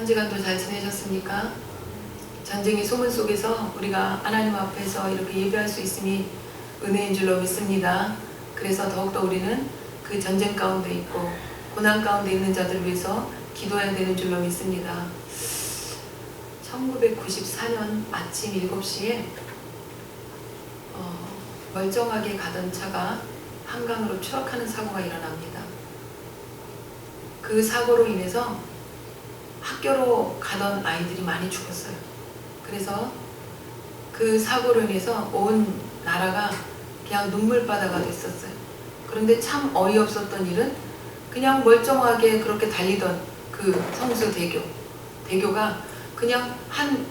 한 주간도 잘 지내셨습니까? 전쟁의 소문 속에서 우리가 하나님 앞에서 이렇게 예배할 수 있음이 은혜인 줄로 믿습니다. 그래서 더욱더 우리는 그 전쟁 가운데 있고 고난 가운데 있는 자들을 위해서 기도해야 되는 줄로 믿습니다. 1994년 아침 7시에 멀쩡하게 가던 차가 한강으로 추락하는 사고가 일어납니다. 그 사고로 인해서 학교로 가던 아이들이 많이 죽었어요. 그래서 그 사고로 인해서 온 나라가 그냥 눈물바다가 됐었어요. 그런데 참 어이없었던 일은 그냥 멀쩡하게 그렇게 달리던 그 성수대교가 그냥 한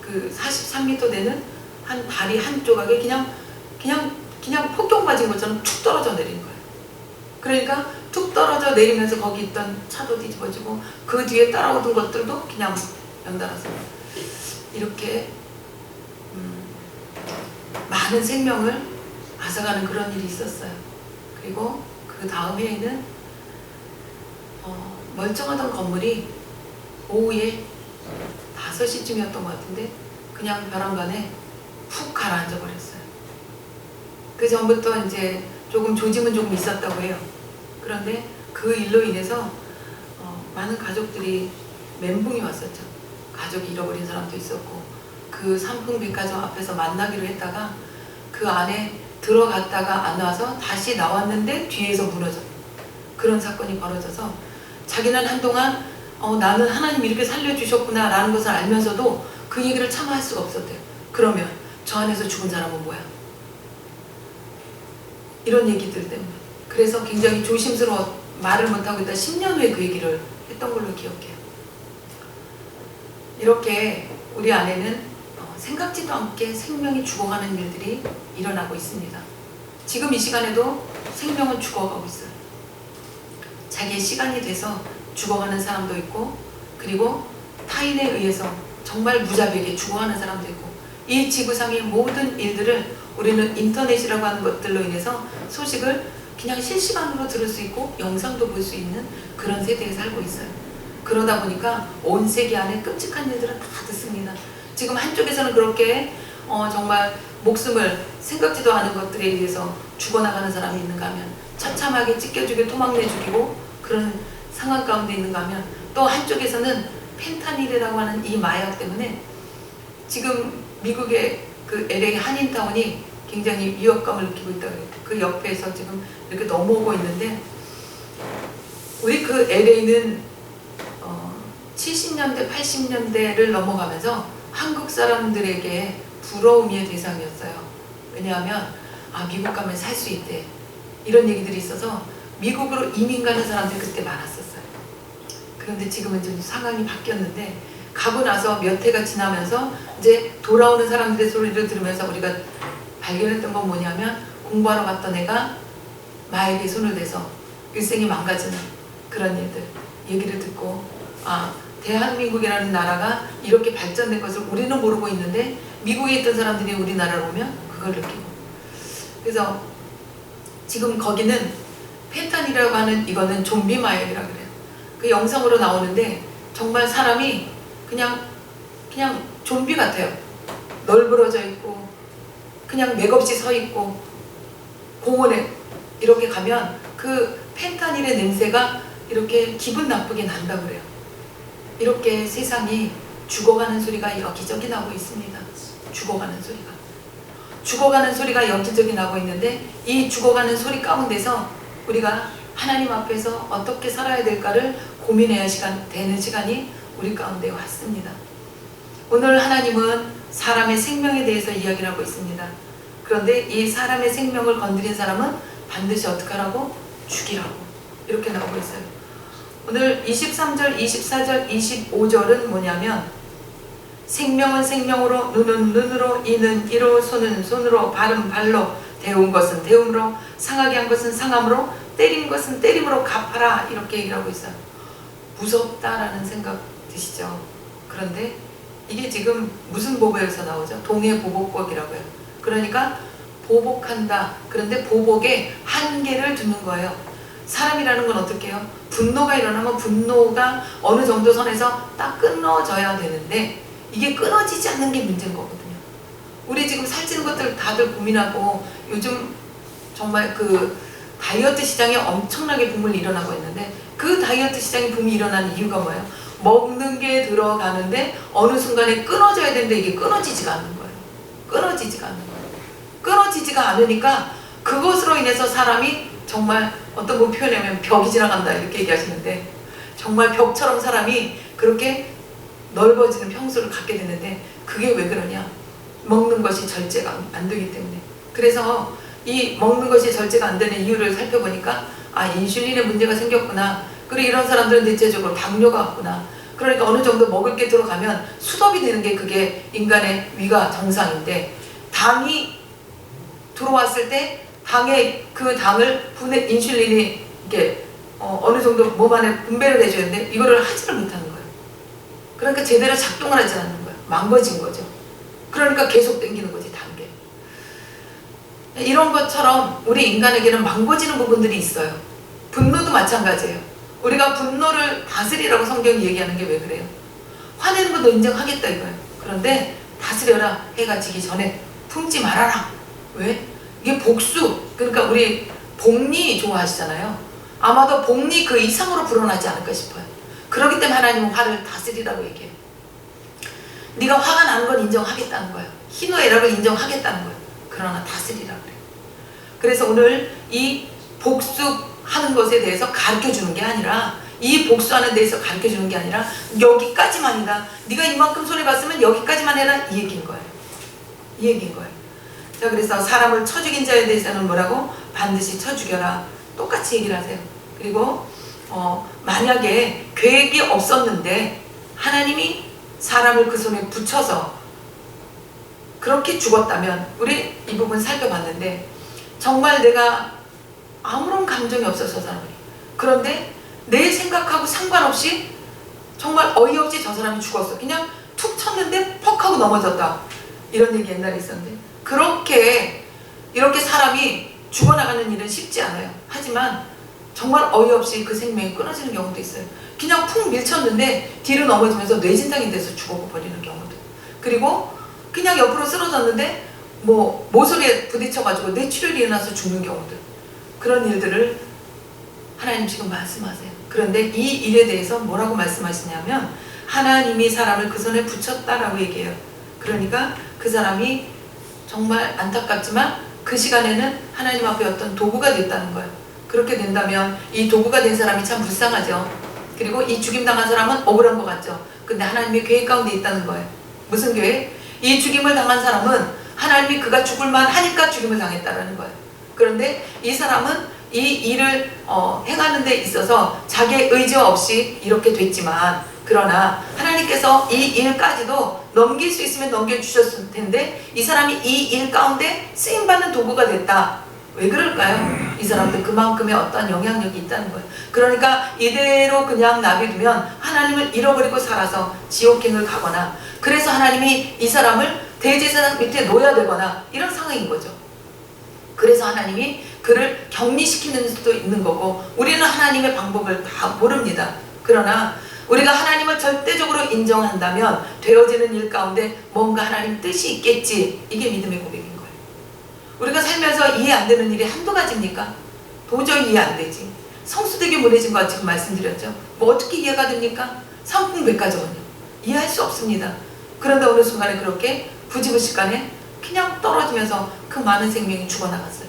그 43m 되는 한 다리 한 조각에 그냥 폭격 맞은 것처럼 툭 떨어져 내린 거예요. 그러니까 툭 떨어져 내리면서 거기 있던 차도 뒤집어지고 그 뒤에 따라오던 것들도 그냥 연달아서 이렇게 많은 생명을 앗아가는 그런 일이 있었어요. 그리고 그 다음 해에는 멀쩡하던 건물이 오후에 5시쯤이었던 것 같은데 그냥 벼랑간에 푹 가라앉아 버렸어요. 그 전부터 이제 조금 조짐은 조금 있었다고 해요. 그런데 그 일로 인해서 많은 가족들이 멘붕이 왔었죠. 가족이 잃어버린 사람도 있었고 그 삼풍백화점 앞에서 만나기로 했다가 그 안에 들어갔다가 안 와서 다시 나왔는데 뒤에서 무너져 그런 사건이 벌어져서 자기는 한동안 나는 하나님 이렇게 살려주셨구나 라는 것을 알면서도 그 얘기를 참아 할 수가 없었대요. 그러면 저 안에서 죽은 사람은 뭐야? 이런 얘기들 때문에. 그래서 굉장히 조심스러워 말을 못하고 있다 10년 후에 그 얘기를 했던 걸로 기억해요. 이렇게 우리 안에는 생각지도 않게 생명이 죽어가는 일들이 일어나고 있습니다. 지금 이 시간에도 생명은 죽어가고 있어요. 자기의 시간이 돼서 죽어가는 사람도 있고 그리고 타인에 의해서 정말 무자비하게 죽어가는 사람도 있고 이 지구상의 모든 일들을 우리는 인터넷이라고 하는 것들로 인해서 소식을 그냥 실시간으로 들을 수 있고 영상도 볼 수 있는 그런 세대에 살고 있어요. 그러다 보니까 온 세계 안에 끔찍한 일들은 다 듣습니다. 지금 한쪽에서는 그렇게 정말 목숨을 생각지도 않은 것들에 의해서 죽어나가는 사람이 있는가 하면 처참하게 찢겨주고 토막내 죽이고 그런 상황 가운데 있는가 하면 또 한쪽에서는 펜타닐이라고 하는 이 마약 때문에 지금 미국의 그 LA 한인타운이 굉장히 위협감을 느끼고 있다고 해요. 그 옆에서 지금 이렇게 넘어오고 있는데 우리 그 LA는 70년대 80년대를 넘어가면서 한국 사람들에게 부러움의 대상이었어요. 왜냐하면 미국 가면 살 수 있대 이런 얘기들이 있어서 미국으로 이민 가는 사람들이 그때 많았었어요. 그런데 지금은 좀 상황이 바뀌었는데 가고 나서 몇 해가 지나면서 이제 돌아오는 사람들의 소리를 들으면서 우리가 발견했던 건 뭐냐면 공부하러 갔던 애가 마약에 손을 대서 일생이 망가지는 그런 일들 얘기를 듣고 대한민국이라는 나라가 이렇게 발전된 것을 우리는 모르고 있는데 미국에 있던 사람들이 우리나라로 오면 그걸 느끼고 그래서 지금 거기는 펜타닐이라고 하는 이거는 좀비 마약이라고 그래요. 그 영상으로 나오는데 정말 사람이 그냥 좀비 같아요. 널브러져 있고 그냥 맥없이 서 있고 공원에 이렇게 가면 그 펜타닐의 냄새가 이렇게 기분 나쁘게 난다고 그래요. 이렇게 세상이 죽어가는 소리가 여기저기 나고 있습니다. 죽어가는 소리가 여기저기 나고 있는데 이 죽어가는 소리 가운데서 우리가 하나님 앞에서 어떻게 살아야 될까를 고민해야 되는 시간이 우리 가운데 왔습니다. 오늘 하나님은 사람의 생명에 대해서 이야기를 하고 있습니다. 그런데 이 사람의 생명을 건드린 사람은 반드시 어떻게 하라고? 죽이라고 이렇게 나오고 있어요. 오늘 23절, 24절, 25절은 뭐냐면 생명은 생명으로, 눈은 눈으로, 이는 이로, 손은 손으로, 발은 발로, 데운 것은 데움으로, 상하게 한 것은 상함으로, 때린 것은 때림으로 갚아라 이렇게 얘기를 하고 있어요. 무섭다라는 생각 드시죠? 그런데 이게 지금 무슨 보복에서 나오죠? 동해보복법이라고 해요. 그러니까 보복한다. 그런데 보복에 한계를 두는 거예요. 사람이라는 건 어떻게 해요? 분노가 일어나면 분노가 어느 정도 선에서 딱 끊어져야 되는데 이게 끊어지지 않는 게 문제인 거거든요. 우리 지금 살찌는 것들 다들 고민하고 요즘 정말 그 다이어트 시장에 엄청나게 붐이 일어나고 있는데 그 다이어트 시장에 붐이 일어나는 이유가 뭐예요? 먹는 게 들어가는데 어느 순간에 끊어져야 되는데 이게 끊어지지가 않는 거예요. 끊어지지가 않는 거예요. 끊어지지가 않으니까 그것으로 인해서 사람이 정말 어떤 분 표현하면 벽이 지나간다 이렇게 얘기하시는데 정말 벽처럼 사람이 그렇게 넓어지는 평수를 갖게 되는데 그게 왜 그러냐? 먹는 것이 절제가 안 되기 때문에. 그래서 이 먹는 것이 절제가 안 되는 이유를 살펴보니까 아, 인슐린에 문제가 생겼구나. 그리고 이런 사람들은 대체적으로 당뇨가 왔구나. 그러니까 어느 정도 먹을 게 들어가면 수급이 되는 게 그게 인간의 위가 정상인데 당이 들어왔을 때 그 당을 인슐린이 이게 어느 정도 몸 안에 분배를 해줘야 되는데 이거를 하지를 못하는 거예요. 그러니까 제대로 작동을 하지 않는 거예요. 망가진 거죠. 그러니까 계속 땡기는 거지, 단계. 이런 것처럼 우리 인간에게는 망가지는 부분들이 있어요. 분노도 마찬가지예요. 우리가 분노를 다스리라고 성경이 얘기하는 게 왜 그래요? 화내는 것도 인정하겠다 이거예요. 그런데 다스려라. 해가 지기 전에 품지 말아라. 왜? 이게 복수. 그러니까 우리 복리 좋아하시잖아요. 아마도 복리 그 이상으로 불어나지 않을까 싶어요. 그렇기 때문에 하나님은 화를 다스리라고 얘기해요. 네가 화가 나는 건 인정하겠다는 거예요. 희노애락을 인정하겠다는 거예요. 그러나 다스리라고 그래요. 그래서 오늘 이 복수하는 것에 대해서 가르쳐주는 게 아니라 이 복수하는 데에서 가르쳐주는 게 아니라 여기까지만이다. 네가 이만큼 손해봤으면 여기까지만 해라. 이 얘기인 거예요. 이 얘기인 거예요. 자, 그래서 사람을 쳐 죽인 자에 대해서는 뭐라고? 반드시 쳐 죽여라. 똑같이 얘기를 하세요. 그리고 만약에 계획이 없었는데 하나님이 사람을 그 손에 붙여서 그렇게 죽었다면 우리 이 부분 살펴봤는데 정말 내가 아무런 감정이 없어서 사람이 그런데 내 생각하고 상관없이 정말 어이없이 저 사람이 죽었어. 그냥 툭 쳤는데 퍽 하고 넘어졌다. 이런 얘기 옛날에 있었는데 이렇게 사람이 죽어나가는 일은 쉽지 않아요. 하지만 정말 어이없이 그 생명이 끊어지는 경우도 있어요. 그냥 푹 밀쳤는데 뒤로 넘어지면서 뇌진탕이 돼서 죽어버리는 경우도. 그리고 그냥 옆으로 쓰러졌는데 모서리에 부딪혀가지고 뇌출혈이 일어나서 죽는 경우들. 그런 일들을 하나님 지금 말씀하세요. 그런데 이 일에 대해서 뭐라고 말씀하시냐면 하나님이 사람을 그 손에 붙였다라고 얘기해요. 그러니까 그 사람이 정말 안타깝지만 그 시간에는 하나님 앞에 어떤 도구가 됐다는 거예요. 그렇게 된다면 이 도구가 된 사람이 참 불쌍하죠. 그리고 이 죽임당한 사람은 억울한 것 같죠. 근데 하나님의 계획 가운데 있다는 거예요. 무슨 계획? 이 죽임을 당한 사람은 하나님이 그가 죽을만 하니까 죽임을 당했다는 거예요. 그런데 이 사람은 이 일을 행하는 데 있어서 자기의 의지 없이 이렇게 됐지만 그러나 하나님께서 이 일까지도 넘길 수 있으면 넘겨주셨을 텐데 이 사람이 이 일 가운데 쓰임받는 도구가 됐다. 왜 그럴까요? 이 사람도 그만큼의 어떠한 영향력이 있다는 거예요. 그러니까 이대로 그냥 놔두면 하나님을 잃어버리고 살아서 지옥행을 가거나 그래서 하나님이 이 사람을 대제사장 밑에 놓아야 되거나 이런 상황인 거죠. 그래서 하나님이 그를 격리시키는 수도 있는 거고 우리는 하나님의 방법을 다 모릅니다. 그러나 우리가 하나님을 절대적으로 인정한다면 되어지는 일 가운데 뭔가 하나님 뜻이 있겠지. 이게 믿음의 고백인 거예요. 우리가 살면서 이해 안 되는 일이 한두 가지입니까? 도저히 이해 안 되지. 성수대교 보내진 거 지금 말씀드렸죠. 어떻게 이해가 됩니까? 삼풍백과적은요. 이해할 수 없습니다. 그런데 어느 순간에 그렇게 부지불식간에 그냥 떨어지면서 그 많은 생명이 죽어나갔어요.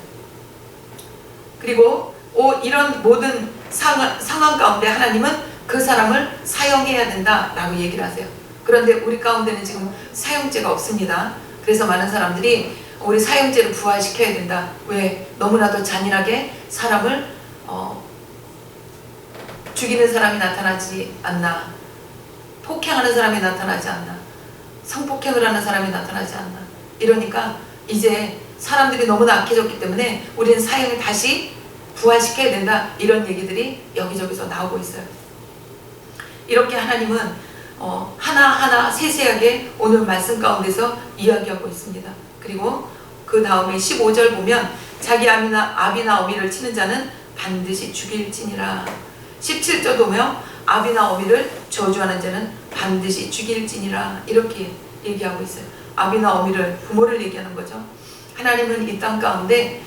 그리고 이런 모든 상황 가운데 하나님은 그 사람을 사형해야 된다라고 얘기를 하세요. 그런데 우리 가운데는 지금 사형죄가 없습니다. 그래서 많은 사람들이 우리 사형죄를 부활시켜야 된다. 왜? 너무나도 잔인하게 사람을 죽이는 사람이 나타나지 않나, 폭행하는 사람이 나타나지 않나, 성폭행을 하는 사람이 나타나지 않나. 이러니까 이제 사람들이 너무나 악해졌기 때문에 우리는 사형을 다시 부활시켜야 된다. 이런 얘기들이 여기저기서 나오고 있어요. 이렇게 하나님은 하나하나 세세하게 오늘 말씀 가운데서 이야기하고 있습니다. 그리고 그 다음에 15절 보면 자기 아비나 어미를 치는 자는 반드시 죽일지니라. 17절 보면 아비나 어미를 저주하는 자는 반드시 죽일지니라 이렇게 얘기하고 있어요. 아비나 어미를, 부모를 얘기하는 거죠. 하나님은 이 땅 가운데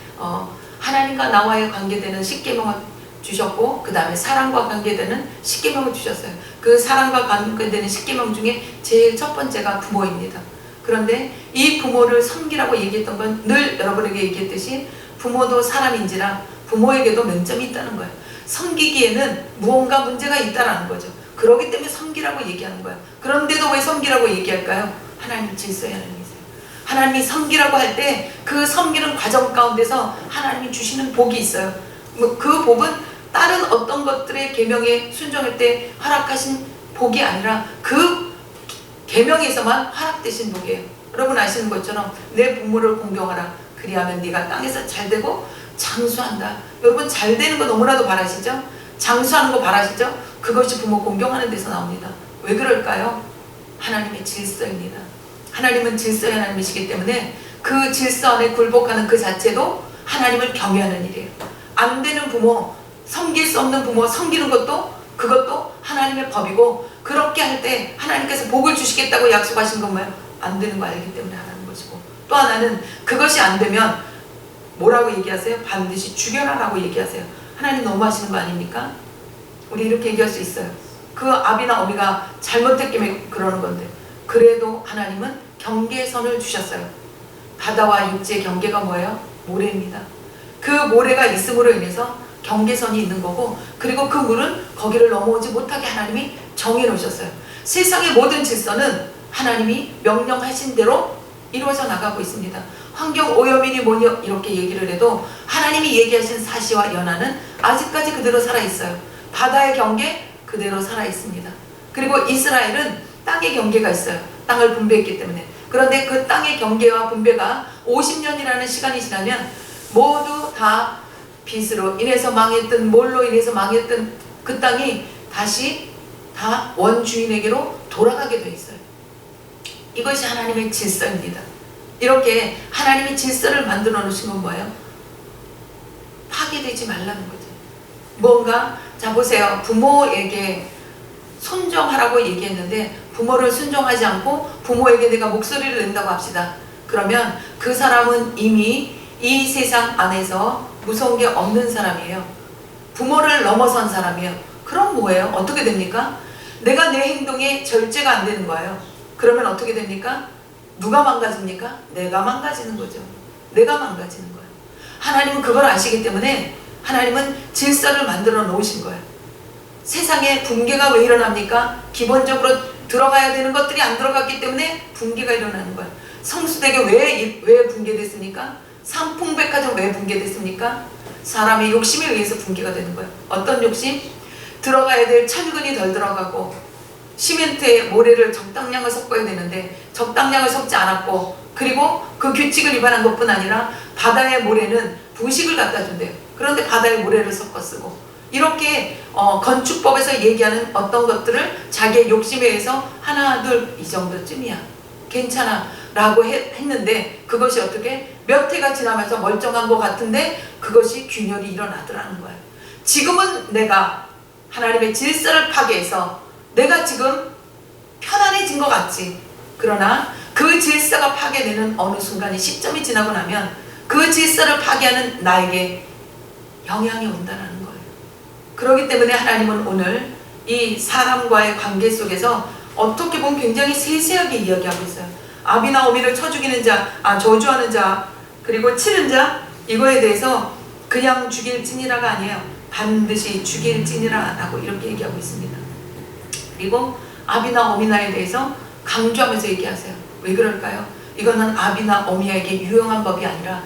하나님과 나와의 관계되는 십계명을 주셨고, 그 다음에 사랑과 관계되는 십계명을 주셨어요. 그 사랑과 관계되는 십계명 중에 제일 첫 번째가 부모입니다. 그런데 이 부모를 섬기라고 얘기했던 건 늘 여러분에게 얘기했듯이 부모도 사람인지라 부모에게도 맹점이 있다는 거예요. 섬기기에는 무언가 문제가 있다라는 거죠. 그렇기 때문에 섬기라고 얘기하는 거예요. 그런데도 왜 섬기라고 얘기할까요? 하나님 질서의 하나님이세요. 하나님이 섬기라고 할 때 그 섬기는 과정 가운데서 하나님이 주시는 복이 있어요. 그 복은 다른 어떤 것들의 계명에 순종할 때 허락하신 복이 아니라 그 계명에서만 허락되신 복이에요. 여러분 아시는 것처럼 내 부모를 공경하라. 그리하면 네가 땅에서 잘되고 장수한다. 여러분 잘되는 거 너무나도 바라시죠? 장수하는 거 바라시죠? 그것이 부모 공경하는 데서 나옵니다. 왜 그럴까요? 하나님의 질서입니다. 하나님은 질서의 하나님이시기 때문에 그 질서 안에 굴복하는 그 자체도 하나님을 경외하는 일이에요. 안 되는 부모, 섬길 수 없는 부모 섬기는 것도 그것도 하나님의 법이고, 그렇게 할 때 하나님께서 복을 주시겠다고 약속하신 건 뭐예요? 안 되는 거 알기 때문에 하는 것이고, 또 하나는 그것이 안 되면 뭐라고 얘기하세요? 반드시 죽여라라고 얘기하세요. 하나님 너무하시는 거 아닙니까? 우리 이렇게 얘기할 수 있어요. 그 아비나 어미가 잘못했기 그러는 건데, 그래도 하나님은 경계선을 주셨어요. 바다와 육지의 경계가 뭐예요? 모래입니다. 그 모래가 있음으로 인해서 경계선이 있는 거고, 그리고 그 물은 거기를 넘어오지 못하게 하나님이 정해 놓으셨어요. 세상의 모든 질서는 하나님이 명령하신 대로 이루어져 나가고 있습니다. 환경 오염이니 뭐니 이렇게 얘기를 해도 하나님이 얘기하신 사시와 연하는 아직까지 그대로 살아있어요. 바다의 경계 그대로 살아있습니다. 그리고 이스라엘은 땅의 경계가 있어요. 땅을 분배했기 때문에. 그런데 그 땅의 경계와 분배가 50년이라는 시간이 지나면 모두 다 빚으로 인해서 망했든 뭘로 인해서 망했든 그 땅이 다시 다 원주인에게로 돌아가게 돼 있어요. 이것이 하나님의 질서입니다. 이렇게 하나님이 질서를 만들어 놓으신 건 뭐예요? 파괴되지 말라는 거죠. 뭔가, 자 보세요. 부모에게 순종하라고 얘기했는데 부모를 순종하지 않고 부모에게 내가 목소리를 낸다고 합시다. 그러면 그 사람은 이미 이 세상 안에서 무서운 게 없는 사람이에요. 부모를 넘어선 사람이에요. 그럼 뭐예요? 어떻게 됩니까? 내가 내 행동에 절제가 안 되는 거예요. 그러면 어떻게 됩니까? 누가 망가집니까? 내가 망가지는 거죠. 내가 망가지는 거예요. 하나님은 그걸 아시기 때문에 하나님은 질서를 만들어 놓으신 거예요. 세상에 붕괴가 왜 일어납니까? 기본적으로 들어가야 되는 것들이 안 들어갔기 때문에 붕괴가 일어나는 거예요. 성수대교 왜 붕괴됐습니까? 삼풍백화점 왜 붕괴됐습니까? 사람의 욕심에 의해서 붕괴가 되는 거예요. 어떤 욕심? 들어가야 될 철근이 덜 들어가고 시멘트에 모래를 적당량을 섞어야 되는데 적당량을 섞지 않았고, 그리고 그 규칙을 위반한 것뿐 아니라 바다의 모래는 부식을 갖다 준대요. 그런데 바다의 모래를 섞어 쓰고, 이렇게 건축법에서 얘기하는 어떤 것들을 자기의 욕심에 의해서 하나 둘 이 정도쯤이야 괜찮아 라고 했는데, 그것이 어떻게 몇 해가 지나면서 멀쩡한 것 같은데 그것이 균열이 일어나더라는 거예요. 지금은 내가 하나님의 질서를 파괴해서 내가 지금 편안해진 것 같지. 그러나 그 질서가 파괴되는 어느 순간에 시점이 지나고 나면 그 질서를 파괴하는 나에게 영향이 온다는 거예요. 그렇기 때문에 하나님은 오늘 이 사람과의 관계 속에서 어떻게 보면 굉장히 세세하게 이야기하고 있어요. 아비나 어미를 쳐 죽이는 자, 저주하는 자, 그리고 치는 자, 이거에 대해서 그냥 죽일지니라가 아니에요. 반드시 죽일지니라 라고 이렇게 얘기하고 있습니다. 그리고 아비나 어미나에 대해서 강조하면서 얘기하세요. 왜 그럴까요? 이거는 아비나 어미에게 유용한 법이 아니라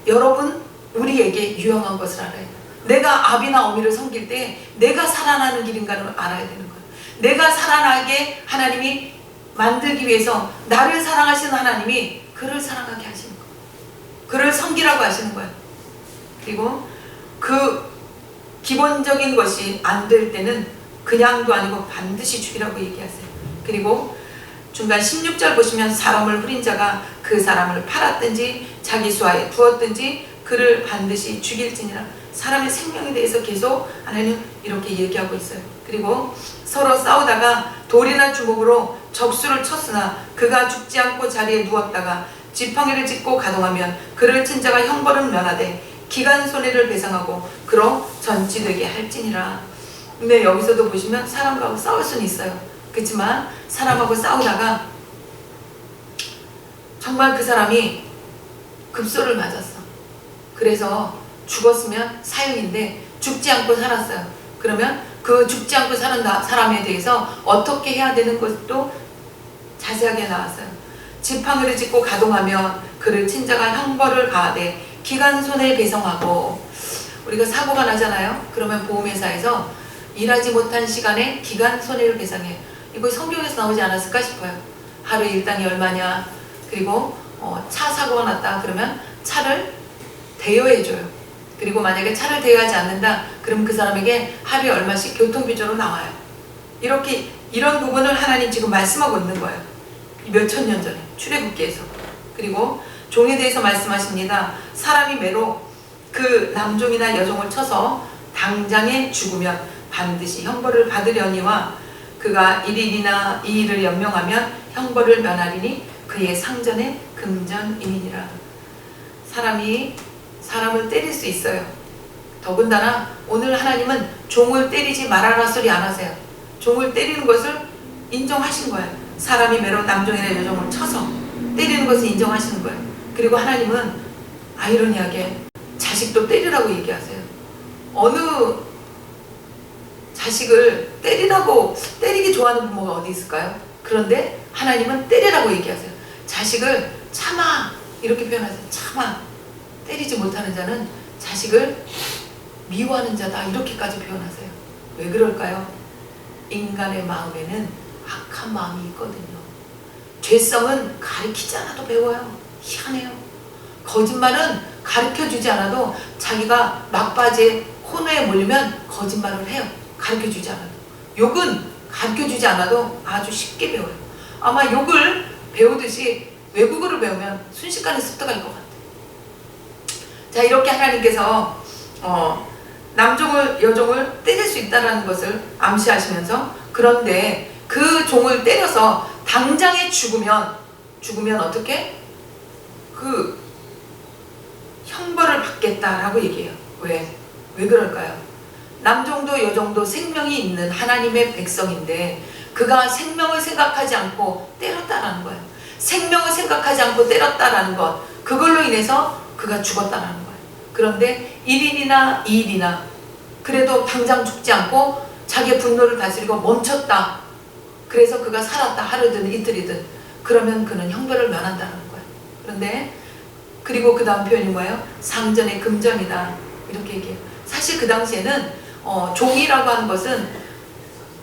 여러분, 우리에게 유용한 것을 알아야 돼요. 내가 아비나 어미를 섬길 때 내가 살아나는 길인가를 알아야 되는 거예요. 내가 살아나게 하나님이 만들기 위해서 나를 사랑하시는 하나님이 그를 사랑하게 하시는 거예요. 그를 섬기라고 하시는 거예요. 그리고 그 기본적인 것이 안 될 때는 그냥도 아니고 반드시 죽이라고 얘기하세요. 그리고 중간 16절 보시면 사람을 후린 자가 그 사람을 팔았든지 자기 수하에 두었든지 그를 반드시 죽일지니라. 사람의 생명에 대해서 계속 하나님 이렇게 얘기하고 있어요. 그리고 서로 싸우다가 돌이나 주먹으로 적수를 쳤으나 그가 죽지 않고 자리에 누웠다가 지팡이를 짚고 가동하면 그를 친 자가 형벌은 면하되 기간 손해를 배상하고 그로 전치되게 할지니라. 근데 여기서도 보시면 사람하고 싸울 수는 있어요. 그렇지만 사람하고 싸우다가 정말 그 사람이 급소를 맞았어. 그래서 죽었으면 사형인데 죽지 않고 살았어요. 그러면 그 죽지 않고 사는 사람에 대해서 어떻게 해야 되는 것도 자세하게 나왔어요. 지팡이를 짚고 가동하면 그를 친 자가 형벌을 가하되 기간 손해를 배상하고, 우리가 사고가 나잖아요. 그러면 보험회사에서 일하지 못한 시간에 기간 손해를 배상해요. 이거 성경에서 나오지 않았을까 싶어요. 하루 일당이 얼마냐, 그리고 차 사고가 났다 그러면 차를 대여해줘요. 그리고 만약에 차를 대여하지 않는다 그럼 그 사람에게 하루에 얼마씩 교통비조로 나와요. 이렇게 이런 부분을 하나님 지금 말씀하고 있는 거예요. 몇천 년 전에 출애굽기에서. 그리고 종에 대해서 말씀하십니다. 사람이 매로 그 남종이나 여종을 쳐서 당장에 죽으면 반드시 형벌을 받으려니와 그가 1일이나 2일을 연명하면 형벌을 면하리니 그의 상전의 금전임이니라. 사람이 사람을 때릴 수 있어요. 더군다나 오늘 하나님은 종을 때리지 말아라 소리 안 하세요. 종을 때리는 것을 인정하신 거예요. 사람이 매로 남종이나 여종을 쳐서 때리는 것을 인정하시는 거예요. 그리고 하나님은 아이러니하게 자식도 때리라고 얘기하세요. 어느 자식을 때리기 좋아하는 부모가 어디 있을까요? 그런데 하나님은 때리라고 얘기하세요. 자식을 참아 이렇게 표현하세요. 참아. 때리지 못하는 자는 자식을 미워하는 자다 이렇게까지 표현하세요. 왜 그럴까요? 인간의 마음에는 악한 마음이 있거든요. 죄성은 가르치지 않아도 배워요. 희한해요. 거짓말은 가르쳐주지 않아도 자기가 막바지에 코너에 몰리면 거짓말을 해요. 가르쳐주지 않아도. 욕은 가르쳐주지 않아도 아주 쉽게 배워요. 아마 욕을 배우듯이 외국어를 배우면 순식간에 습득할 것 같아요. 자, 이렇게 하나님께서 남종을 여종을 때릴 수 있다는 것을 암시하시면서, 그런데 그 종을 때려서 당장에 죽으면 어떻게? 그 형벌을 받겠다라고 얘기해요. 왜 그럴까요? 남종도 여종도 생명이 있는 하나님의 백성인데 그가 생명을 생각하지 않고 때렸다라는 거예요. 생명을 생각하지 않고 때렸다라는 것, 그걸로 인해서 그가 죽었다라는 거예요. 그런데 1일이나 2일이나 그래도 당장 죽지 않고 자기의 분노를 다스리고 멈췄다. 그래서 그가 살았다. 하루든 이틀이든. 그러면 그는 형벌을 면한다는 거예요. 그런데 그리고 그 다음 표현이 뭐예요? 상전의 금전이다. 이렇게 얘기해요. 사실 그 당시에는 종이라고 하는 것은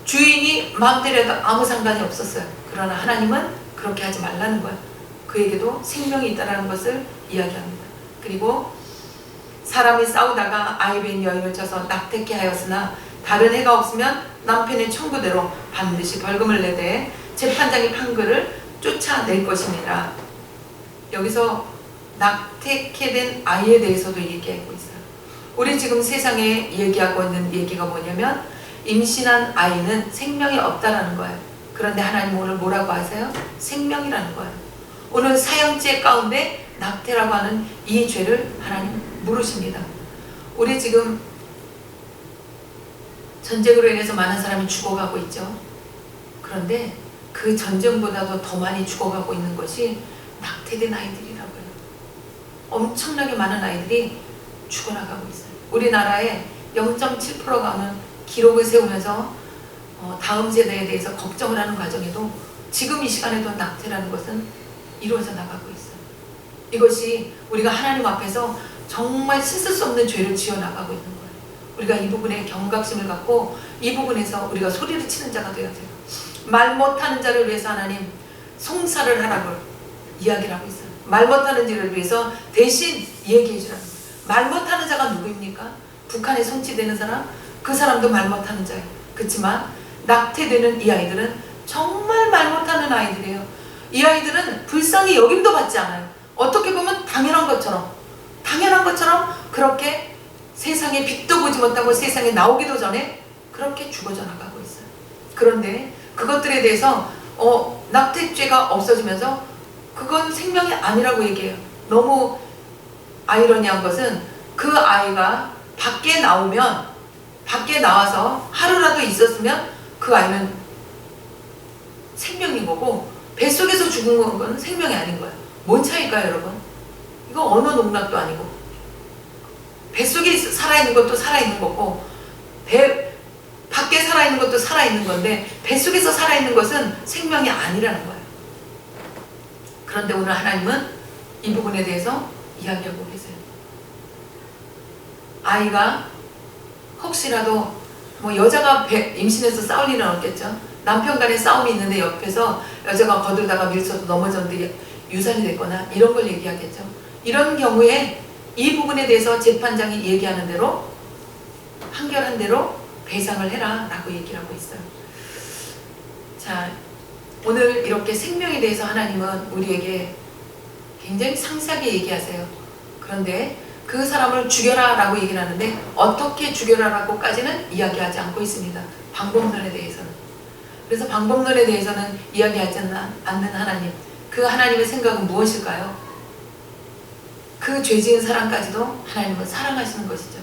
주인이 마음대로 해도 아무 상관이 없었어요. 그러나 하나님은 그렇게 하지 말라는 거예요. 그에게도 생명이 있다는 것을 이야기합니다. 그리고 사람이 싸우다가 아이벤 여인을 쳐서 낙태케 하였으나 다른 해가 없으면 남편의 청구대로 반드시 벌금을 내되 재판장이 판결을 쫓아낼 것입니다. 여기서 낙태케 된 아이에 대해서도 얘기하고 있어요. 우리 지금 세상에 얘기하고 있는 얘기가 뭐냐면 임신한 아이는 생명이 없다라는 거예요. 그런데 하나님 오늘 뭐라고 하세요? 생명이라는 거예요. 오늘 사형죄 가운데 낙태라고 하는 이 죄를 하나님 물으십니다. 우리 지금 전쟁으로 인해서 많은 사람이 죽어가고 있죠. 그런데 그 전쟁보다도 더 많이 죽어가고 있는 것이 낙태된 아이들이라고요. 엄청나게 많은 아이들이 죽어나가고 있어요. 우리나라에 0.7%가는 기록을 세우면서 다음 세대에 대해서 걱정을 하는 과정에도 지금 이 시간에도 낙태라는 것은 이루어져 나가고 있어요. 이것이 우리가 하나님 앞에서 정말 씻을 수 없는 죄를 지어나가고 있는 거예요. 우리가 이 부분에 경각심을 갖고 이 부분에서 우리가 소리를 치는 자가 되어야 돼요. 말 못하는 자를 위해서 하나님 송사를 하라고 이야기를 하고 있어요. 말 못하는 자를 위해서 대신 얘기해 주라는 거예요. 말 못하는 자가 누구입니까? 북한에 송치되는 사람? 그 사람도 말 못하는 자예요. 그렇지만 낙태되는 이 아이들은 정말 말 못하는 아이들이에요. 이 아이들은 불쌍히 여김도 받지 않아요. 어떻게 보면 당연한 것처럼 그렇게 세상에 빛도 보지 못하고 세상에 나오기도 전에 그렇게 죽어져 나가고 있어요. 그런데 그것들에 대해서 낙태죄가 없어지면서 그건 생명이 아니라고 얘기해요. 너무 아이러니한 것은 그 아이가 밖에 나와서 하루라도 있었으면 그 아이는 생명인 거고, 뱃속에서 죽은 건 생명이 아닌 거예요. 뭔 차이일까요, 여러분? 이거 언어 농락도 아니고, 뱃속에 살아있는 것도 살아있는 거고, 밖에 살아있는 것도 살아있는 건데, 뱃속에서 살아있는 것은 생명이 아니라는 거예요. 그런데 오늘 하나님은 이 부분에 대해서 이야기하고 계세요. 아이가 혹시라도 여자가 임신해서 싸울 일은 없겠죠. 남편 간에 싸움이 있는데 옆에서 여자가 거들다가 밀쳐서 넘어졌는데 유산이 됐거나 이런 걸 얘기하겠죠. 이런 경우에 이 부분에 대해서 재판장이 얘기하는 대로 판결한 대로 배상을 해라 라고 얘기를 하고 있어요. 자, 오늘 이렇게 생명에 대해서 하나님은 우리에게 굉장히 상세하게 얘기하세요. 그런데 그 사람을 죽여라 라고 얘기를 하는데 어떻게 죽여라 라고까지는 이야기하지 않고 있습니다. 방법론에 대해서는. 그래서 방법론에 대해서는 이야기하지 않는 하나님, 그 하나님의 생각은 무엇일까요? 그 죄 지은 사람까지도 하나님은 사랑하시는 것이죠.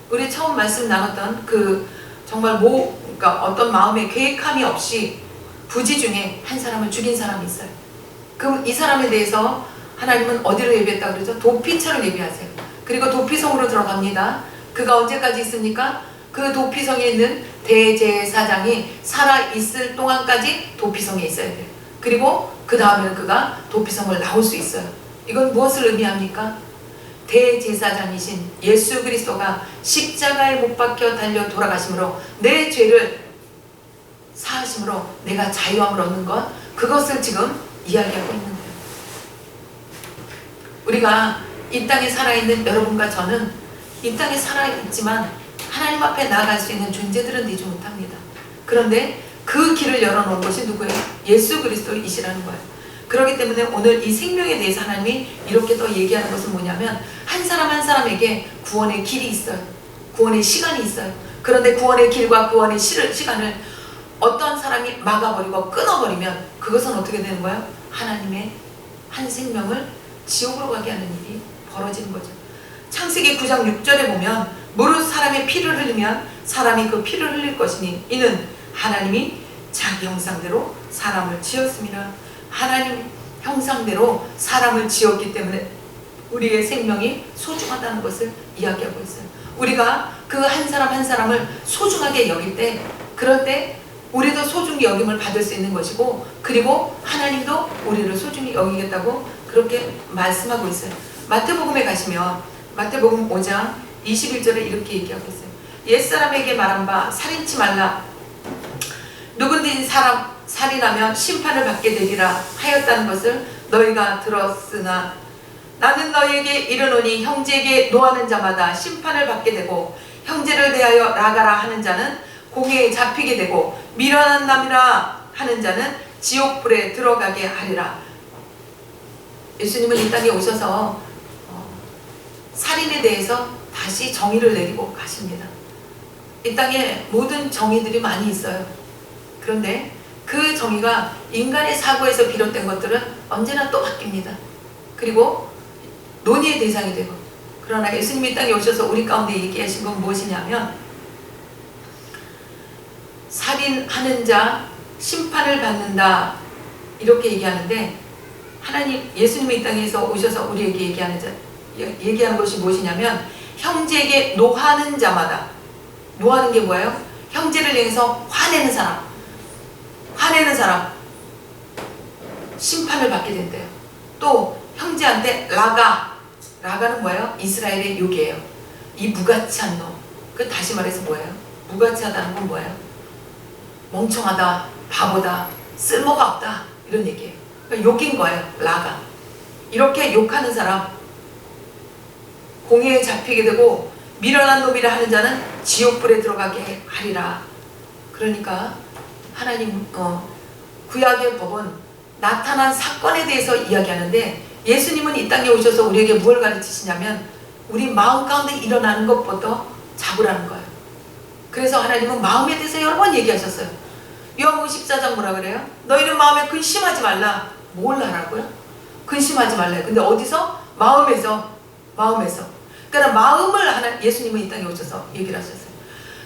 우리 처음 말씀 나눴던 그 정말 그러니까 어떤 마음의 계획함이 없이 부지 중에 한 사람을 죽인 사람이 있어요. 그럼 이 사람에 대해서 하나님은 어디로 예배했다고 그러죠? 도피처럼 예배하세요. 그리고 도피성으로 들어갑니다. 그가 언제까지 있습니까? 그 도피성에 있는 대제사장이 살아있을 동안까지 도피성에 있어야 돼요. 그리고 그 다음에는 그가 도피성을 나올 수 있어요. 이건 무엇을 의미합니까? 대제사장이신 예수 그리스도가 십자가에 못 박혀 달려 돌아가심으로 내 죄를 사하심으로 내가 자유함을 얻는 것, 그것을 지금 이야기하고 있는 거예요. 우리가 이 땅에 살아있는 여러분과 저는 이 땅에 살아있지만 하나님 앞에 나아갈 수 있는 존재들은 되지 못합니다. 그런데 그 길을 열어놓은 것이 누구예요? 예수 그리스도이시라는 거예요. 그렇기 때문에 오늘 이 생명에 대해서 하나님이 이렇게 더 얘기하는 것은 뭐냐면, 한 사람 한 사람에게 구원의 길이 있어요. 구원의 시간이 있어요. 그런데 구원의 길과 구원의 시간을 어떤 사람이 막아버리고 끊어버리면 그것은 어떻게 되는 거예요? 하나님의 한 생명을 지옥으로 가게 하는 일이 벌어지는 거죠. 창세기 9장 6절에 보면 무릇 사람의 피를 흘리면 사람이 그 피를 흘릴 것이니 이는 하나님이 자기 형상대로 사람을 지었습니다. 하나님 형상대로 사람을 지었기 때문에 우리의 생명이 소중하다는 것을 이야기하고 있어요. 우리가 그 한 사람 한 사람을 소중하게 여길 때, 그럴 때 우리도 소중히 여김을 받을 수 있는 것이고, 그리고 하나님도 우리를 소중히 여기겠다고 그렇게 말씀하고 있어요. 마태복음에 가시면 마태복음 5장 21절에 이렇게 얘기하고 있어요. 옛사람에게 말한 바 살인치 말라. 누구든지 살인하면 심판을 받게 되리라 하였다는 것을 너희가 들었으나 나는 너희에게 이르노니 형제에게 노하는 자마다 심판을 받게 되고 형제를 대하여 나가라 하는 자는 공회에 잡히게 되고 미련한 남이라 하는 자는 지옥불에 들어가게 하리라. 예수님은 이 땅에 오셔서 살인에 대해서 다시 정의를 내리고 가십니다. 이 땅에 모든 정의들이 많이 있어요. 그런데 그 정의가 인간의 사고에서 비롯된 것들은 언제나 또 바뀝니다. 그리고 논의의 대상이 되고, 그러나 예수님이 이 땅에 오셔서 우리 가운데 얘기하신 건 무엇이냐면, 살인하는 자 심판을 받는다 이렇게 얘기하는데, 하나님 예수님이 이 땅에서 오셔서 우리에게 얘기하는 것이 무엇이냐면, 형제에게 노하는 자마다, 노하는 게 뭐예요? 형제를 향해서 화내는 사람 심판을 받게 된대요. 또 형제한테 라가는 뭐예요? 이스라엘의 욕이에요. 이 무가치한 놈. 그 다시 말해서 뭐예요? 무가치하다는 건 뭐예요? 멍청하다, 바보다, 쓸모가 없다, 이런 얘기예요. 그러니까 욕인 거예요. 라가. 이렇게 욕하는 사람 공회에 잡히게 되고 미련한 놈이라 하는 자는 지옥불에 들어가게 하리라. 그러니까 하나님 구약의 법은 나타난 사건에 대해서 이야기하는데, 예수님은 이 땅에 오셔서 우리에게 무엇을 가르치시냐면 우리 마음 가운데 일어나는 것부터 잡으라는 거예요. 그래서 하나님은 마음에 대해서 여러 번 얘기하셨어요. 요한복음 14장 뭐라 그래요? 너희는 마음에 근심하지 말라. 뭘 하라고요? 근심하지 말라요. 근데 어디서? 마음에서. 그러니까 마음을 예수님은 이 땅에 오셔서 얘기를 하셨어요.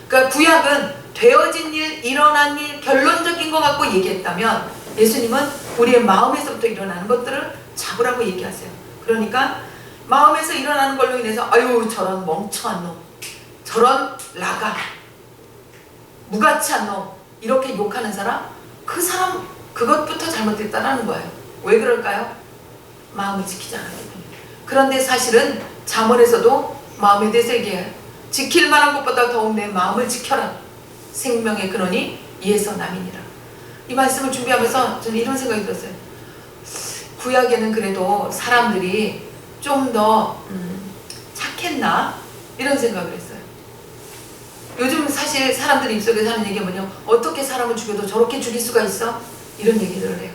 그러니까 구약은 되어진 일, 일어난 일, 결론적인 거 갖고 얘기했다면 예수님은 우리의 마음에서부터 일어나는 것들을 잡으라고 얘기하세요. 그러니까 마음에서 일어나는 걸로 인해서 아유 저런 멍청한 놈, 저런 라가, 무가치한 놈 이렇게 욕하는 사람, 그 사람 그것부터 잘못됐다라는 거예요. 왜 그럴까요? 마음을 지키지 않았기 때문에. 그런데 사실은 잠언에서도 마음에 대해서 얘기해요. 지킬 만한 것보다 더욱 내 마음을 지켜라. 생명의 근원이 이에서 남이니라. 이 말씀을 준비하면서 저는 이런 생각이 들었어요. 구약에는 그래도 사람들이 좀 더 착했나? 이런 생각을 했어요. 요즘 사실 사람들 입속에서 하는 얘기가 뭐냐, 어떻게 사람을 죽여도 저렇게 죽일 수가 있어? 이런 얘기들을 해요.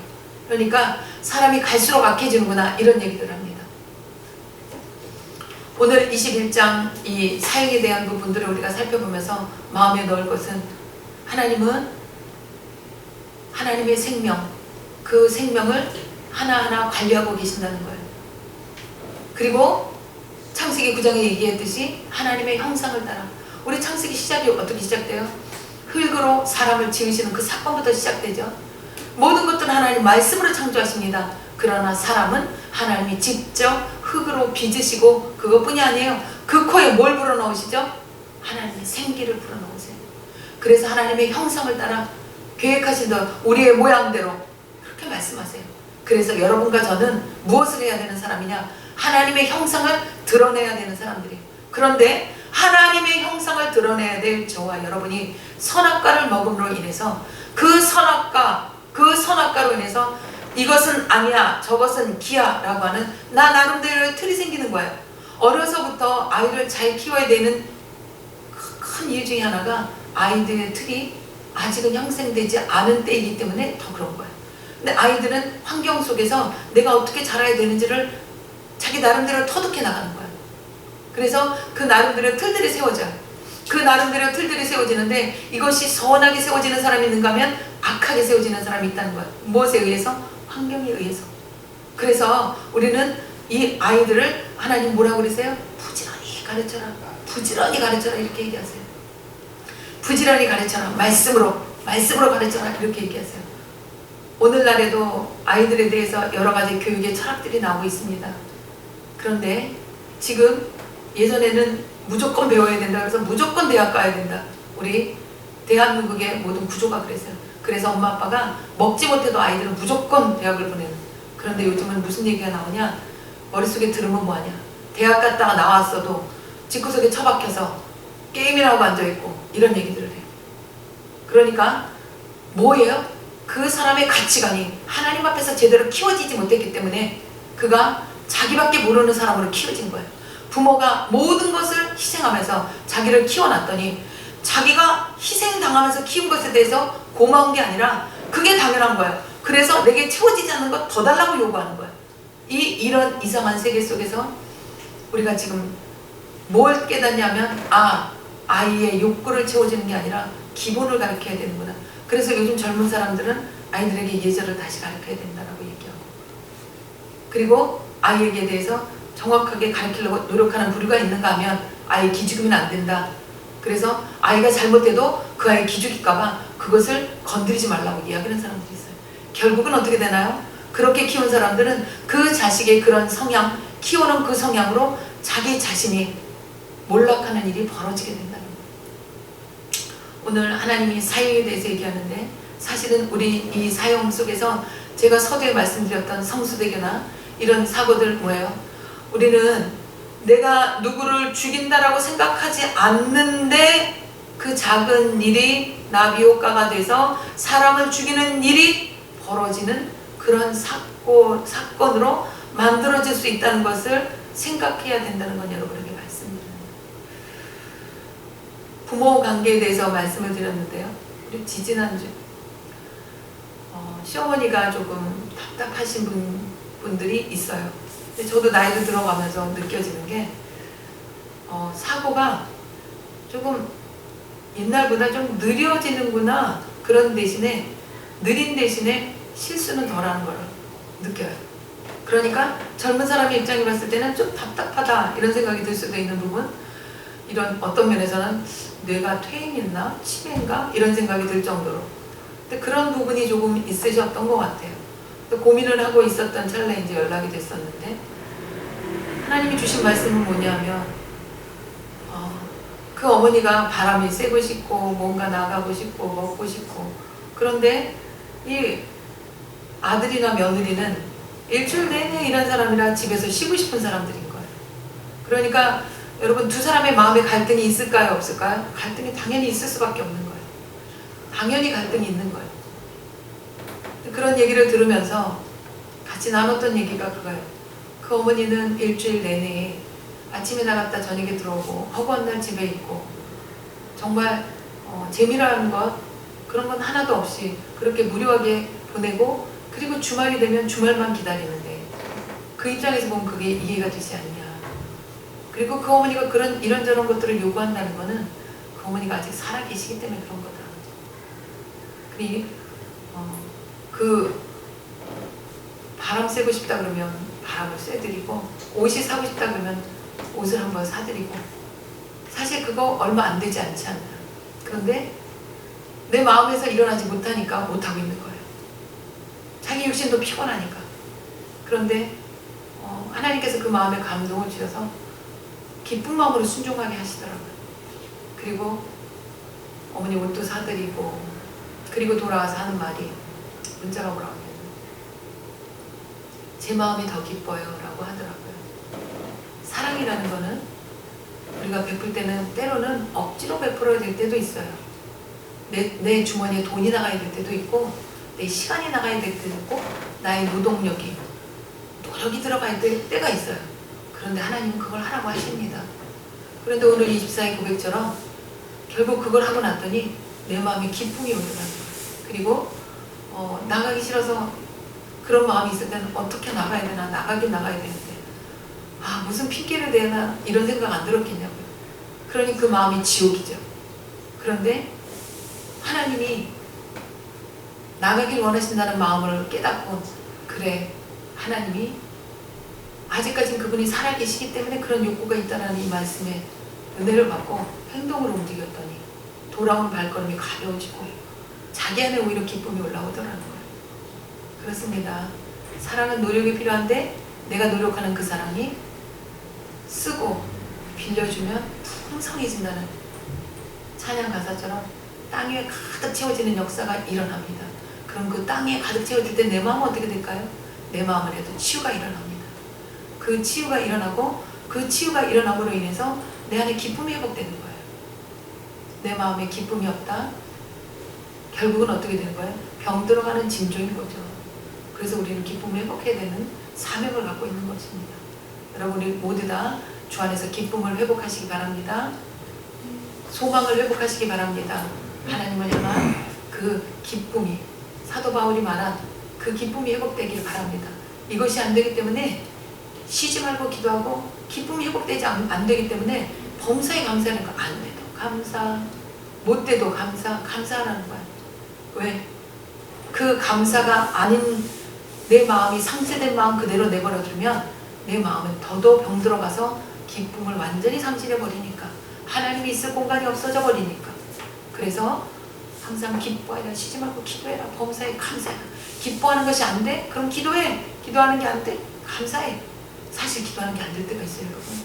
그러니까 사람이 갈수록 악해지는구나 이런 얘기들을 합니다. 오늘 21장 이 사역에 대한 부분들을 우리가 살펴보면서 마음에 넣을 것은 하나님은 하나님의 생명, 그 생명을 하나하나 관리하고 계신다는 거예요. 그리고 창세기 9장에 얘기했듯이 하나님의 형상을 따라, 우리 창세기 시작이 어떻게 시작돼요? 흙으로 사람을 지으시는 그 사건부터 시작되죠. 모든 것들은 하나님 말씀으로 창조하십니다. 그러나 사람은 하나님이 직접 흙으로 빚으시고 그것뿐이 아니에요. 그 코에 뭘 불어넣으시죠? 하나님의 생기를 불어넣으세요. 그래서 하나님의 형상을 따라 계획하신 대로 우리의 모양대로 그렇게 말씀하세요. 그래서 여러분과 저는 무엇을 해야 되는 사람이냐? 하나님의 형상을 드러내야 되는 사람들이에요. 그런데 하나님의 형상을 드러내야 될 저와 여러분이 선악과를 먹음으로 인해서 그 선악과로 인해서 이것은 아니야, 저것은 기야 라고 하는 나 나름대로의 틀이 생기는 거예요. 어려서부터 아이를 잘 키워야 되는 큰 이유 중에 하나가 아이들의 틀이 아직은 형성되지 않은 때이기 때문에 더 그런 거예요. 근데 아이들은 환경 속에서 내가 어떻게 자라야 되는지를 자기 나름대로 터득해 나가는 거예요. 그래서 그 나름대로 틀들이 세워져요. 그 나름대로 틀들이 세워지는데 이것이 선하게 세워지는 사람이 있는가 하면 악하게 세워지는 사람이 있다는 거예요. 무엇에 의해서? 환경에 의해서. 그래서 우리는 이 아이들을 하나님 뭐라고 그러세요? 부지런히 가르쳐라. 부지런히 가르쳐라 이렇게 얘기하세요. 부지런히 가르쳐라. 말씀으로 가르쳐라 이렇게 얘기하세요. 오늘날에도 아이들에 대해서 여러 가지 교육의 철학들이 나오고 있습니다. 그런데 지금 예전에는 무조건 배워야 된다 그래서 무조건 대학 가야 된다. 우리 대한민국의 모든 구조가 그랬어요. 그래서 엄마 아빠가 먹지 못해도 아이들은 무조건 대학을 보내는. 그런데 요즘은 무슨 얘기가 나오냐? 머릿속에 들으면 뭐하냐? 대학 갔다가 나왔어도 집구석에 처박혀서 게임이나 하고 앉아있고 이런 얘기들을 해요. 그러니까 뭐예요? 그 사람의 가치관이 하나님 앞에서 제대로 키워지지 못했기 때문에 그가 자기밖에 모르는 사람으로 키워진 거예요. 부모가 모든 것을 희생하면서 자기를 키워놨더니 자기가 희생당하면서 키운 것에 대해서 고마운 게 아니라 그게 당연한 거예요. 그래서 내게 채워지지 않는 것 더 달라고 요구하는 거예요. 이런 이상한 세계 속에서 우리가 지금 뭘 깨닫냐면 아이의 욕구를 채워주는 게 아니라 기본을 가르쳐야 되는구나. 그래서 요즘 젊은 사람들은 아이들에게 예절을 다시 가르쳐야 된다고 얘기하고, 그리고 아이에게 대해서 정확하게 가르치려고 노력하는 부류가 있는가 하면 아이 기죽이면 안 된다. 그래서 아이가 잘못해도 그 아이 기죽일까봐 그것을 건드리지 말라고 이야기하는 사람들이 있어요. 결국은 어떻게 되나요? 그렇게 키운 사람들은 그 자식의 그런 성향, 키우는 그 성향으로 자기 자신이 몰락하는 일이 벌어지게 된다는 거예요. 오늘 하나님이 사용에 대해서 얘기하는데 사실은 우리 이 사용 속에서 제가 서두에 말씀드렸던 성수대교나 이런 사고들 뭐예요? 우리는 내가 누구를 죽인다라고 생각하지 않는데 그 작은 일이 나비효과가 돼서 사람을 죽이는 일이 벌어지는 그런 사건으로 만들어질 수 있다는 것을 생각해야 된다는 건 여러분에게 말씀드립니다. 부모 관계에 대해서 말씀을 드렸는데요. 우리 지지난주 시어머니가 조금 답답하신 분들이 있어요. 근데 저도 나이를 들어가면서 느껴지는 게 사고가 조금 옛날보다 좀 느려지는구나. 그런 대신에 느린 대신에 실수는 덜하는 걸 느껴요. 그러니까 젊은 사람의 입장에 봤을 때는 좀 답답하다 이런 생각이 들 수도 있는 부분, 이런 어떤 면에서는 뇌가 퇴행했나 치매인가 이런 생각이 들 정도로, 근데 그런 부분이 조금 있으셨던 것 같아요. 또 고민을 하고 있었던 찰나에 이제 연락이 됐었는데, 하나님이 주신 말씀은 뭐냐면 그 어머니가 바람이 쐬고 싶고 뭔가 나가고 싶고 먹고 싶고, 그런데 이 아들이나 며느리는 일주일 내내 일한 사람이라 집에서 쉬고 싶은 사람들인 거예요. 그러니까 여러분, 두 사람의 마음에 갈등이 있을까요? 없을까요? 갈등이 당연히 있을 수밖에 없는 거예요. 당연히 갈등이 있는 거예요. 그런 얘기를 들으면서 같이 나눴던 얘기가 그거예요. 그 어머니는 일주일 내내 아침에 나갔다 저녁에 들어오고 허구한 날 집에 있고, 정말 재미라는 것 그런 건 하나도 없이 그렇게 무료하게 보내고, 그리고 주말이 되면 주말만 기다리는데 그 입장에서 보면 그게 이해가 되지 않냐. 그리고 그 어머니가 그런 이런저런 것들을 요구한다는 거는 그 어머니가 아직 살아계시기 때문에 그런 거다. 그리고 그 바람 쐬고 싶다 그러면 바람을 쐬드리고, 옷이 사고 싶다 그러면 옷을 한번 사드리고, 사실 그거 얼마 안 되지 않지 않나. 그런데 내 마음에서 일어나지 못하니까 못하고 있는 거예요. 자기 육신도 피곤하니까. 그런데 하나님께서 그 마음에 감동을 주셔서 기쁜 마음으로 순종하게 하시더라고요. 그리고 어머니 옷도 사드리고, 그리고 돌아와서 하는 말이, 문자가 뭐라고 하냐면 제 마음이 더 기뻐요 라고 하더라고요. 사랑이라는 거는 우리가 베풀 때는 때로는 억지로 베풀어야 될 때도 있어요. 내 주머니에 돈이 나가야 될 때도 있고, 내 시간이 나가야 될 때도 있고, 나의 노력이 들어가야 될 때가 있어요. 그런데 하나님은 그걸 하라고 하십니다. 그런데 오늘 24의 고백처럼 결국 그걸 하고 났더니 내 마음에 기쁨이 오더라고요. 그리고 나가기 싫어서 그런 마음이 있을 때는 어떻게 나가야 되나, 나가긴 나가야 되는데 무슨 핑계를 대나 이런 생각 안 들었겠냐고요. 그러니 그 마음이 지옥이죠. 그런데 하나님이 나가길 원하신다는 마음을 깨닫고, 그래, 하나님이 아직까지는 그분이 살아계시기 때문에 그런 욕구가 있다는 이 말씀에 은혜를 받고 행동으로 움직였더니 돌아온 발걸음이 가벼워지고 자기 안에 오히려 기쁨이 올라오더라는 거예요. 그렇습니다. 사랑은 노력이 필요한데 내가 노력하는 그 사랑이 쓰고 빌려주면 풍성해진다는 찬양 가사처럼 땅에 가득 채워지는 역사가 일어납니다. 그럼 그 땅에 가득 채워질 때 내 마음은 어떻게 될까요? 내 마음에도 치유가 일어납니다. 그 치유가 일어나고, 그 치유가 일어남으로 인해서 내 안에 기쁨이 회복되는 거예요. 내 마음에 기쁨이 없다? 결국은 어떻게 되는 거예요? 병 들어가는 징조인 거죠. 그래서 우리는 기쁨을 회복해야 되는 사명을 갖고 있는 것입니다. 여러분, 우리 모두 다 주 안에서 기쁨을 회복하시기 바랍니다. 소망을 회복하시기 바랍니다. 하나님을 향한 그 기쁨이, 사도 바울이 말한 그 기쁨이 회복되길 바랍니다. 이것이 안 되기 때문에 쉬지 말고 기도하고, 기쁨이 회복되지 안 되기 때문에 범사에 감사하는 거, 안 돼도 감사, 못 돼도 감사, 감사하라는 거야. 왜? 그 감사가 아닌 내 마음이 상쇄된 마음 그대로 내버려두면 내 마음은 더더욱 병 들어가서 기쁨을 완전히 상실해버리니까, 하나님이 있을 공간이 없어져 버리니까. 그래서 항상 기뻐해라, 쉬지 말고 기도해라, 범사에 감사해라. 기뻐하는 것이 안 돼? 그럼 기도해. 기도하는 게 안 돼? 감사해. 사실 기도하는 게 안 될 때가 있어요, 여러분.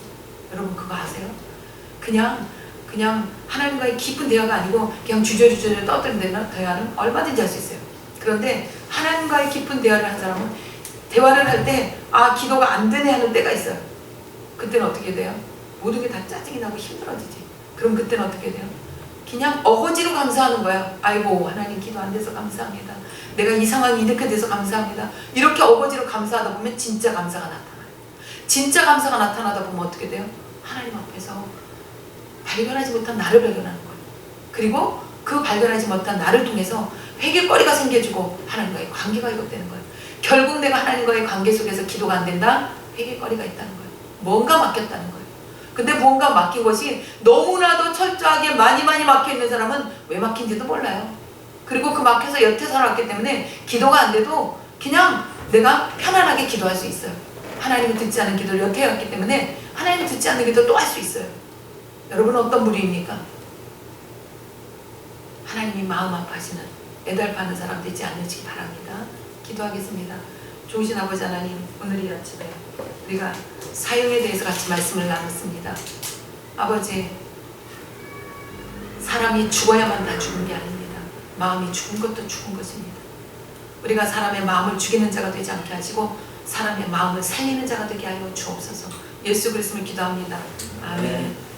여러분 그거 아세요? 그냥 하나님과의 깊은 대화가 아니고 그냥 주저주저 떠드는 대화는 얼마든지 할 수 있어요. 그런데 하나님과의 깊은 대화를 한 사람은 대화를 할 때 기도가 안 되네 하는 때가 있어요. 그때는 어떻게 돼요? 모든 게 다 짜증이 나고 힘들어지지. 그럼 그때는 어떻게 돼요? 그냥 어거지로 감사하는 거야. 아이고, 하나님 기도 안 돼서 감사합니다. 내가 이 상황이 이렇게 돼서 감사합니다. 이렇게 어거지로 감사하다 보면 진짜 감사가 나타나요. 진짜 감사가 나타나다 보면 어떻게 돼요? 하나님 앞에서 발견하지 못한 나를 발견하는 거예요. 그리고 그 발견하지 못한 나를 통해서 회개거리가 생겨지고 하나님과의 관계가 회복되는 거예요. 결국 내가 하나님과의 관계 속에서 기도가 안 된다? 회개거리가 있다는 거예요. 뭔가 막혔다는 거예요. 근데 뭔가 막힌 것이 너무나도 철저하게 많이 막혀 있는 사람은 왜 막힌지도 몰라요. 그리고 그 막혀서 여태 살아왔기 때문에 기도가 안 돼도 그냥 내가 편안하게 기도할 수 있어요. 하나님이 듣지 않은 기도를 여태 해왔기 때문에 하나님이 듣지 않는 기도 또 할 수 있어요. 여러분은 어떤 부류입니까? 하나님이 마음 아파하시는 애달파는 사람 되지 않으시기 바랍니다. 기도하겠습니다. 좋으신 아버지 하나님, 오늘 이 아침에 우리가 사용에 대해서 같이 말씀을 나눴습니다. 아버지, 사람이 죽어야만 다 죽은 게 아닙니다. 마음이 죽은 것도 죽은 것입니다. 우리가 사람의 마음을 죽이는 자가 되지 않게 하시고 사람의 마음을 살리는 자가 되게 하여 주옵소서. 예수 그리스도를 기도합니다. 아멘.